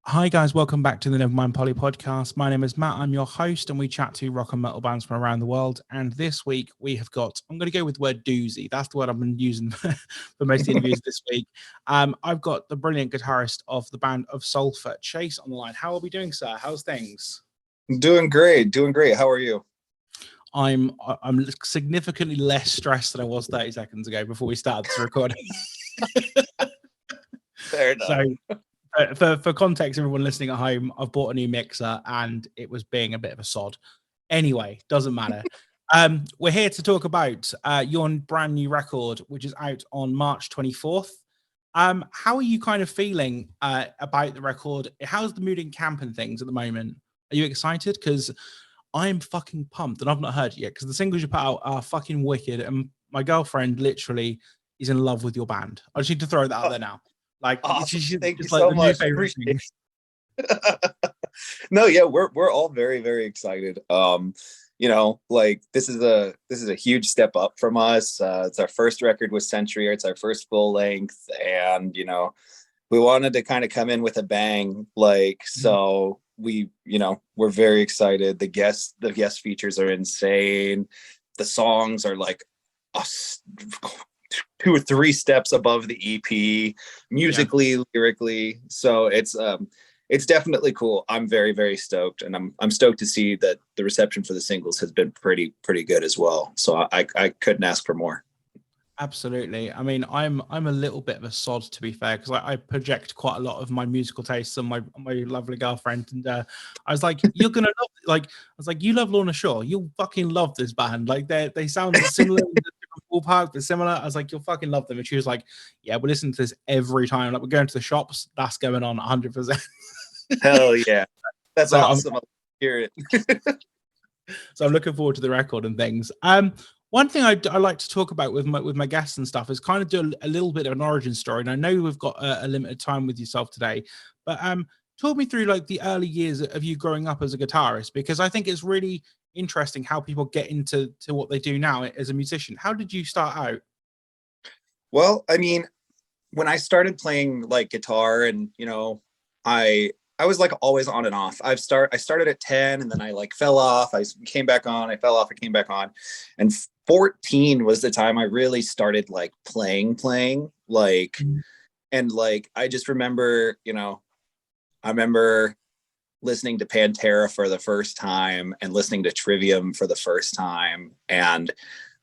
Hi guys, welcome back to the Nevermind Polly podcast. My name is Matt. I'm your host, and we chat to rock and metal bands from around the world. And this week we have got, I'm going to go with the word doozy. That's the word I've been using for most of the interviews this week. I've got the brilliant guitarist of the band Ov Sulfur, Chase, on the line. How are we doing, sir? How's things? Doing great, doing great. How are you? I'm significantly less stressed than I was 30 seconds ago before we started this recording. Fair enough. For context, everyone listening at home, I've bought a new mixer and it was being a bit of a sod. Anyway, doesn't matter. We're here to talk about your brand new record, which is out on March 24th. How are you kind of feeling about the record? How's the mood in camp and things at the moment? Are you excited? Because I'm fucking pumped and I've not heard it yet because the singles you put out are fucking wicked. And my girlfriend literally is in love with your band. I just need to throw that out there now. Like, awesome. Thank you like so the much. new favorite thing. No, yeah, we're all very, very excited. Like this is a huge step up from us. It's our first record with Century. It's our first full length, and we wanted to kind of come in with a bang. So we're very excited. The guest features are insane. The songs are like us. 2 or 3 steps above the EP musically, lyrically. So it's definitely cool. I'm very, very stoked, and I'm stoked to see that the reception for the singles has been pretty good as well. So I couldn't ask for more. Absolutely. I mean, I'm a little bit of a sod, to be fair, because I project quite a lot of my musical tastes on my lovely girlfriend, and I was like, "You're gonna love." You love Lorna Shore. You'll fucking love this band. Like they sound similar, ballpark, but similar. I was like, "You'll fucking love them." And she was like, "Yeah, we listen to this every time. Like we're going to the shops. That's going on 100%." Hell yeah, that's so awesome. I'll hear it. So I'm looking forward to the record and things. One thing I like to talk about with my guests and stuff is kind of do a little bit of an origin story. And I know we've got a limited time with yourself today, but talk me through like the early years of you growing up as a guitarist, because I think it's really interesting how people get into what they do now as a musician. How did you start out? Well, I mean, when I started playing like guitar, and I was like always on and off. I started at 10, and then I like fell off. I came back on. I fell off. I came back on, and 14 was the time I really started like playing like, and like I just remember, I remember listening to Pantera for the first time and listening to Trivium for the first time, and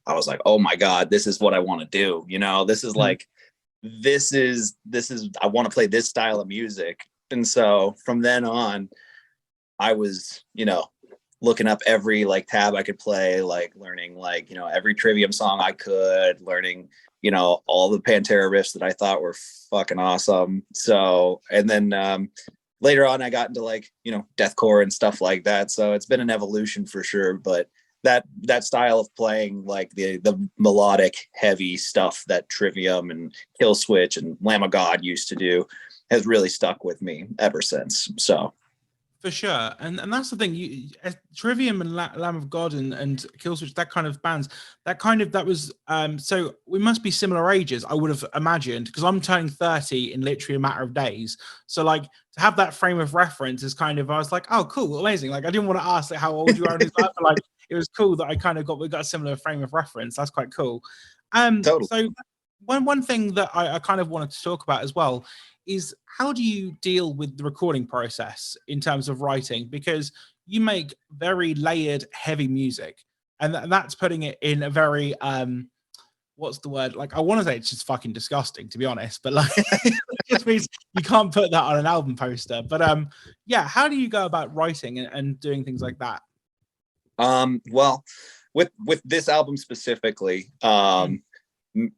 I was like, oh my god, this is what I want to do. This is like this is I want to play this style of music. And so from then on, I was, looking up every like tab I could play, like learning like, every Trivium song I could, learning, all the Pantera riffs that I thought were fucking awesome. So, and then later on I got into like, deathcore and stuff like that. So it's been an evolution for sure. But that style of playing like the melodic heavy stuff that Trivium and Killswitch and Lamb of God used to do has really stuck with me ever since. So for sure, and that's the thing. Trivium and Lamb of God and Killswitch, that kind of bands, that was. So we must be similar ages, I would have imagined, because I'm turning 30 in literally a matter of days. So like to have that frame of reference is kind of, I was like, oh, cool, amazing. Like I didn't want to ask like, how old you are in his life, but like it was cool that we got a similar frame of reference. That's quite cool. totally. So one thing that I kind of wanted to talk about as well is how do you deal with the recording process in terms of writing? Because you make very layered, heavy music, and that's putting it in a very what's the word? Like I want to say it's just fucking disgusting, to be honest, but like it just means you can't put that on an album poster. But yeah, how do you go about writing and doing things like that? Well, with this album specifically,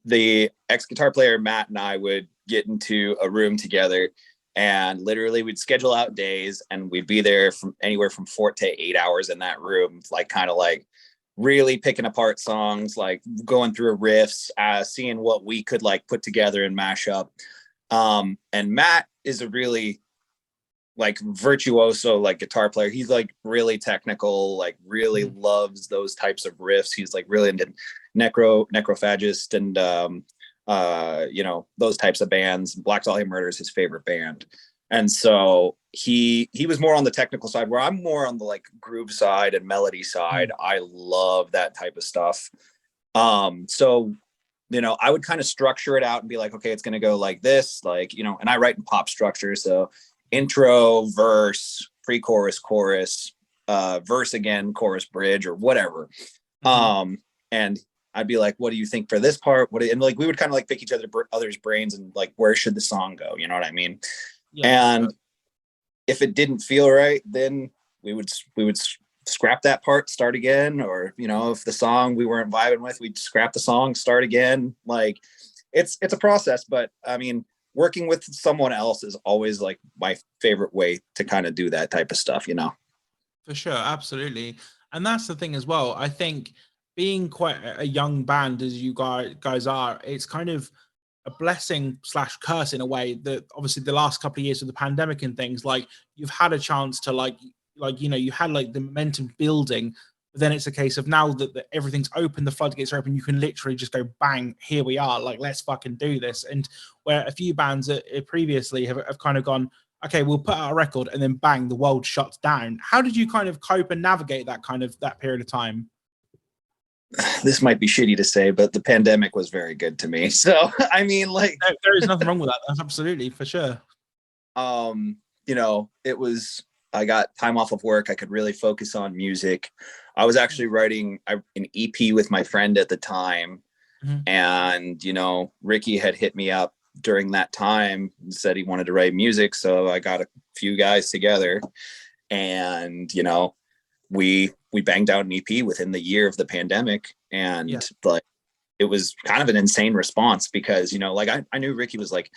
the ex-guitar player Matt and I would get into a room together, and literally we'd schedule out days, and we'd be there from anywhere from 4 to 8 hours in that room, like kind of like really picking apart songs, like going through riffs, seeing what we could like put together and mash up. And Matt is a really like virtuoso like guitar player. He's like really technical, like really loves those types of riffs. He's like really into necrophagist and those types of bands. Black Dahlia Murder is his favorite band. And so he was more on the technical side, where I'm more on the like groove side and melody side. I love that type of stuff. So I would kind of structure it out and be like, okay, it's going to go like this, like, and I write in pop structure. So intro, verse, pre-chorus, chorus, verse again, chorus, bridge, or whatever. And I'd be like, what do you think for this part? And like, we would kind of like pick each other's brains and like, where should the song go? You know what I mean? Yeah. And if it didn't feel right, then we would scrap that part, start again. Or, if the song we weren't vibing with, we'd scrap the song, start again. Like it's a process, but I mean, working with someone else is always like my favorite way to kind of do that type of stuff, For sure. Absolutely. And that's the thing as well. I think being quite a young band as you guys are, it's kind of a blessing / curse in a way that obviously the last couple of years of the pandemic and things, like you've had a chance to like you had like the momentum building, but then it's a case of now that everything's open, the floodgates are open, you can literally just go bang, here we are, like let's fucking do this. And where a few bands previously have kind of gone, okay, we'll put out a record and then bang, the world shuts down. How did you kind of cope and navigate that period of time? This might be shitty to say, but the pandemic was very good to me. So, I mean, like, there is nothing wrong with that. That's absolutely for sure. It was, I got time off of work. I could really focus on music. I was actually writing an EP with my friend at the time. And, Ricky had hit me up during that time and said he wanted to write music. So I got a few guys together and, we banged out an EP within the year of the pandemic. And like, it was kind of an insane response because, like I knew Ricky was like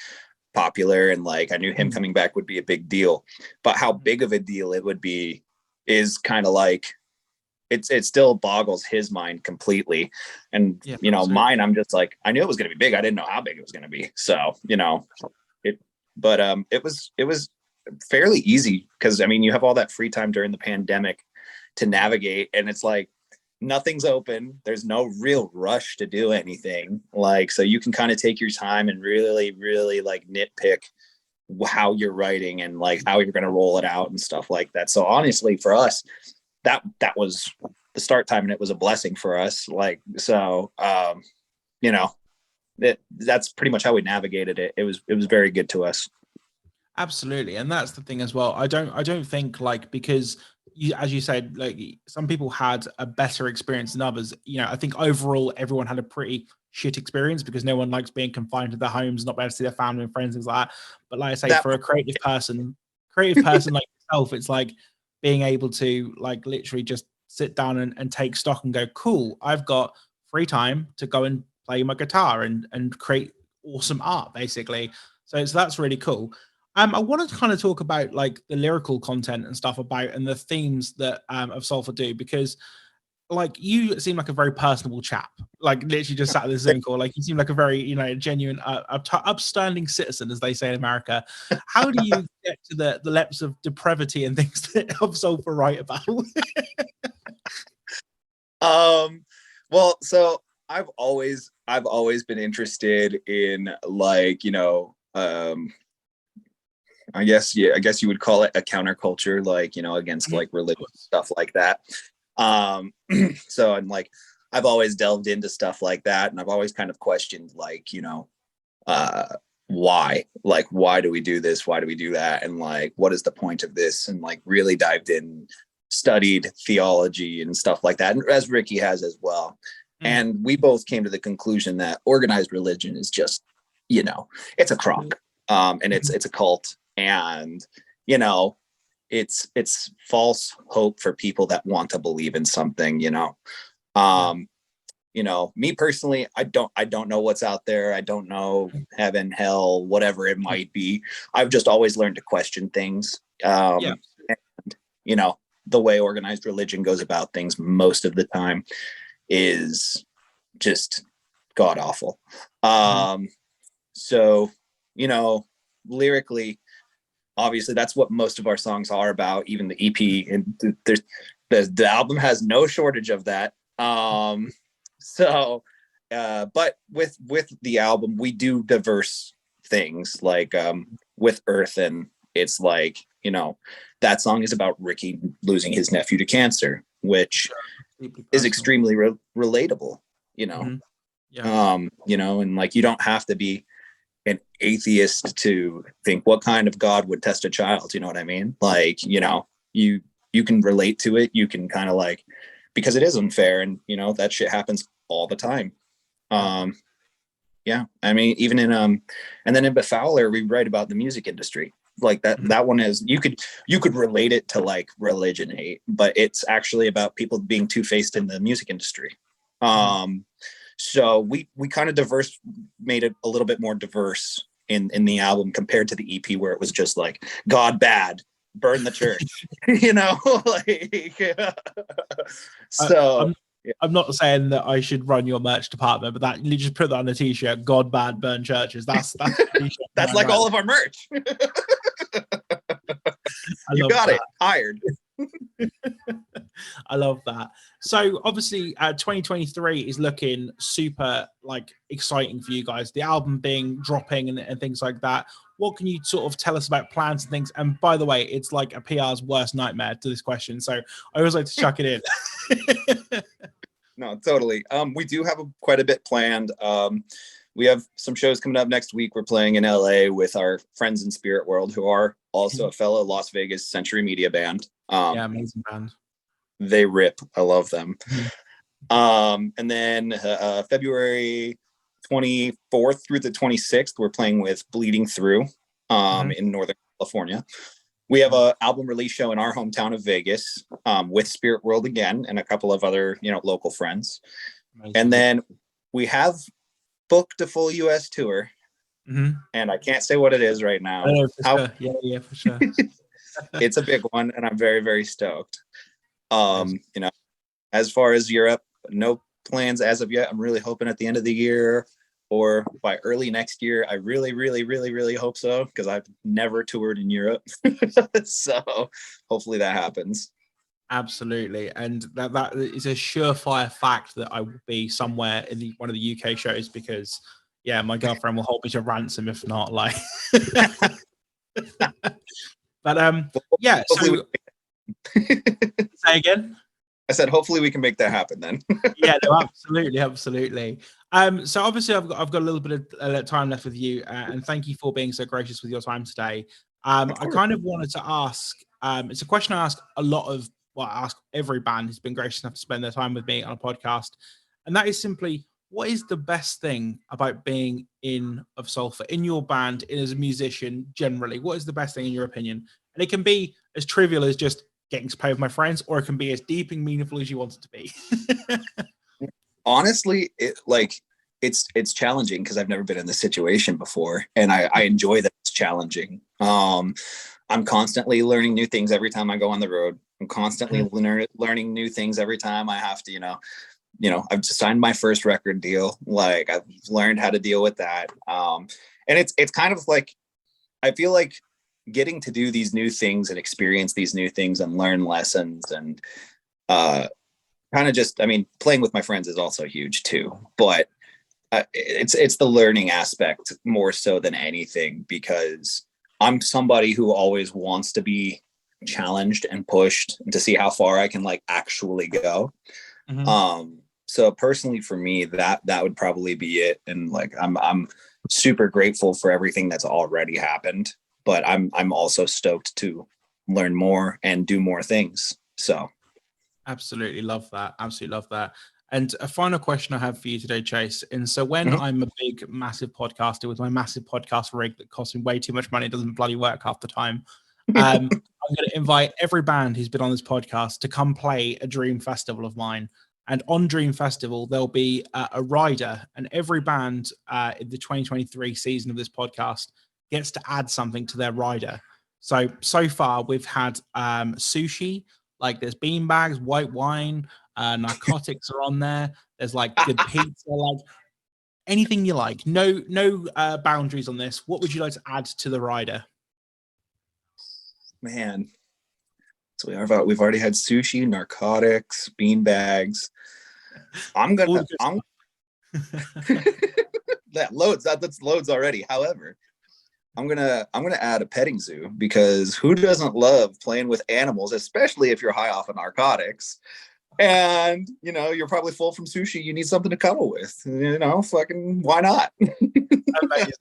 popular and like, I knew him coming back would be a big deal, but how big of a deal it would be is kind of like, it still boggles his mind completely. And, mine, I'm just like, I knew it was going to be big. I didn't know how big it was going to be. So, it was fairly easy because, I mean, you have all that free time during the pandemic to navigate, and it's like nothing's open, there's no real rush to do anything, like, so you can kind of take your time and really really like nitpick how you're writing and like how you're going to roll it out and stuff like that. So honestly, for us, that was the start time, and it was a blessing for us. Like, so that's pretty much how we navigated it. It was very good to us. Absolutely. And that's the thing as well. I don't think like, because as you said, like some people had a better experience than others. I think overall everyone had a pretty shit experience because no one likes being confined to their homes, not being able to see their family and friends, things like that. But like I say, for a creative person like yourself, it's like being able to like literally just sit down and take stock and go, cool, I've got free time to go and play my guitar and create awesome art, basically. So that's really cool. I wanted to kind of talk about like the lyrical content and stuff about and the themes that Ov Sulfur do, because like you seem like a very personable chap, like literally just sat at the Zoom call. Like you seem like a very, genuine, upstanding citizen, as they say in America. How do you get to the depths of depravity and things that Ov Sulfur write about? Well, so I've always been interested in like, I guess you would call it a counterculture, like, against like religious stuff like that. So I'm like, I've always delved into stuff like that, and I've always kind of questioned like, why do we do this? Why do we do that? And like, what is the point of this? And like really dived in, studied theology and stuff like that, and as Ricky has as well. And we both came to the conclusion that organized religion is just, it's a crock. And it's a cult, and it's false hope for people that want to believe in something. Me personally, I don't know what's out there. I don't know heaven, hell, whatever it might be. I've just always learned to question things. And the way organized religion goes about things most of the time is just god awful. So, lyrically, obviously that's what most of our songs are about, even the EP, and there's the album has no shortage of that. But with the album, we do diverse things like with Earth and it's like, you know, that song is about Ricky losing his nephew to cancer, which is extremely relatable, you know. Mm-hmm. Yeah. You know, and like, you don't have to be an atheist to think what kind of God would test a child, you know what I mean? Like, you know, you can relate to it, you can kind of like, because it is unfair, and you know that shit happens all the time. Yeah, I mean, even in and then in Befouler we write about the music industry, like that one is, you could relate it to like religion hate, but it's actually about people being two-faced in the music industry. So we kind of made it a little bit more diverse in the album compared to the EP, where it was just like God bad, burn the church, you know, like so. I'm not saying that I should run your merch department, but that you just put that on a t-shirt, God bad, burn churches. That's that's like all of our merch. You got it. Hired. I love that. So obviously 2023 is looking super like exciting for you guys, the album being dropping and things like that. What can you sort of tell us about plans and things? And by the way, it's like a PR's worst nightmare to this question, so I always like to chuck it in. No, totally. We do have quite a bit planned. We have some shows coming up next week. We're playing in LA with our friends in Spirit World, who are also a fellow Las Vegas Century Media band. Yeah, amazing band. They rip. I love them. And then February 24th through the 26th, we're playing with Bleeding Through in Northern California. We have an album release show in our hometown of Vegas with Spirit World again and a couple of other, you know, local friends. Amazing. And then we have booked a full US tour, and I can't say what it is right now. Yeah, for sure. It's a big one, and I'm very, very stoked. You know, as far as Europe, no plans as of yet. I'm really hoping at the end of the year or by early next year. I really, really, really, really hope so, because I've never toured in Europe. So hopefully that happens. Absolutely. And that is a surefire fact that I will be somewhere in one of the UK shows, because yeah, my girlfriend will hold me to ransom if not, like. But yeah, so say again. I said, hopefully we can make that happen then. Yeah, no, absolutely. So obviously I've got a little bit of time left with you, and thank you for being so gracious with your time today. I kind of wanted to ask, it's a question I ask I ask every band who's been gracious enough to spend their time with me on a podcast, and that is simply, what is the best thing about being in Ov Sulfur, in your band, as a musician generally? What is the best thing in your opinion? And it can be as trivial as just getting to play with my friends, or it can be as deep and meaningful as you want it to be. Honestly, it's challenging, because I've never been in this situation before, and I enjoy that it's challenging. I'm constantly learning new things every time I go on the road. I'm constantly learning new things every time I have to, you know, I've just signed my first record deal. Like, I've learned how to deal with that. And it's kind of like, I feel like getting to do these new things and experience these new things and learn lessons, and kind of just, I mean, playing with my friends is also huge too, but it's the learning aspect more so than anything, because I'm somebody who always wants to be challenged and pushed to see how far I can like actually go. So personally for me, that would probably be it. And like, I'm super grateful for everything that's already happened, but I'm also stoked to learn more and do more things. So absolutely love that. And a final question I have for you today, Chase. And so when I'm a big, massive podcaster with my massive podcast rig that costs me way too much money, it doesn't bloody work half the time, I'm going to invite every band who's been on this podcast to come play a Dream Festival of mine. And on Dream Festival, there'll be a rider, and every band in the 2023 season of this podcast gets to add something to their rider. So far, we've had sushi, like there's beanbags, white wine, narcotics are on there. There's like good pizza, like anything you like. No boundaries on this. What would you like to add to the rider? Man, so we've already had sushi, narcotics, beanbags. That's loads already. However, I'm gonna add a petting zoo, because who doesn't love playing with animals, especially if you're high off of narcotics and you're probably full from sushi. You need something to cuddle with. Fucking why not? Amazing.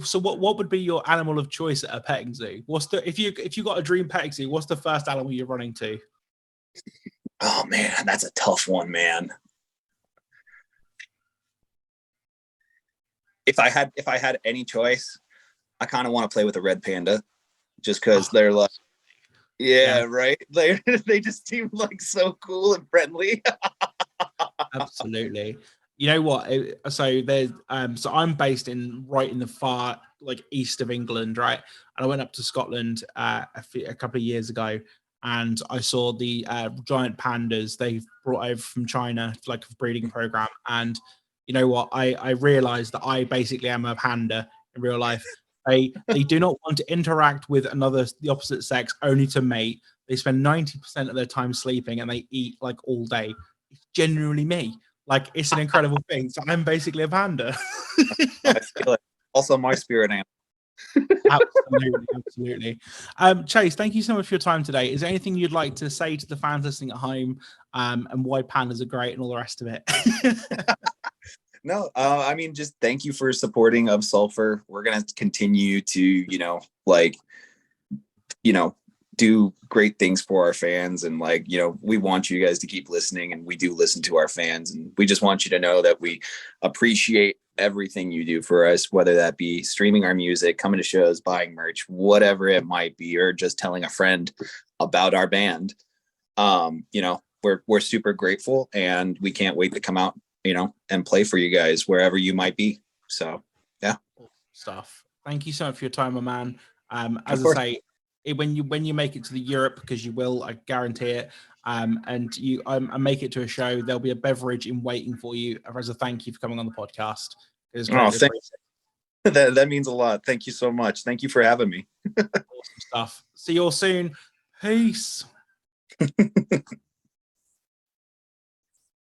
So what would be your animal of choice at a petting zoo? What's the if you got a dream petting zoo, what's the first animal you're running to? Oh man, that's a tough one, man. If I had any choice, I kind of want to play with a red panda, just because they're like, yeah, right. They just seem like so cool and friendly. Absolutely. You know what? So there's so I'm based right in the far like east of England, right? And I went up to Scotland a couple of years ago, and I saw the giant pandas they've brought over from China, like a breeding program. And you know what? I realized that I basically am a panda in real life. They do not want to interact with the opposite sex, only to mate. They spend 90% of their time sleeping, and they eat like all day. It's genuinely me. Like, it's an incredible thing. So I'm basically a panda. I feel it. Also, my spirit animal. Absolutely, absolutely. Chase, thank you so much for your time today. Is there anything you'd like to say to the fans listening at home, and why pandas are great and all the rest of it? No, I mean, just thank you for supporting Ov Sulfur. We're gonna continue to, do great things for our fans, and we want you guys to keep listening, and we do listen to our fans, and we just want you to know that we appreciate everything you do for us, whether that be streaming our music, coming to shows, buying merch, whatever it might be, or just telling a friend about our band. We're super grateful, and we can't wait to come out, and play for you guys wherever you might be. So, yeah. Stuff. Thank you so much for your time, my man. As I say, when you make it to the Europe, because you will, I guarantee it, and you make it to a show, there'll be a beverage in waiting for you as a thank you for coming on the podcast. It was great. That means a lot. Thank you so much. Thank you for having me. Awesome stuff. See you all soon. Peace.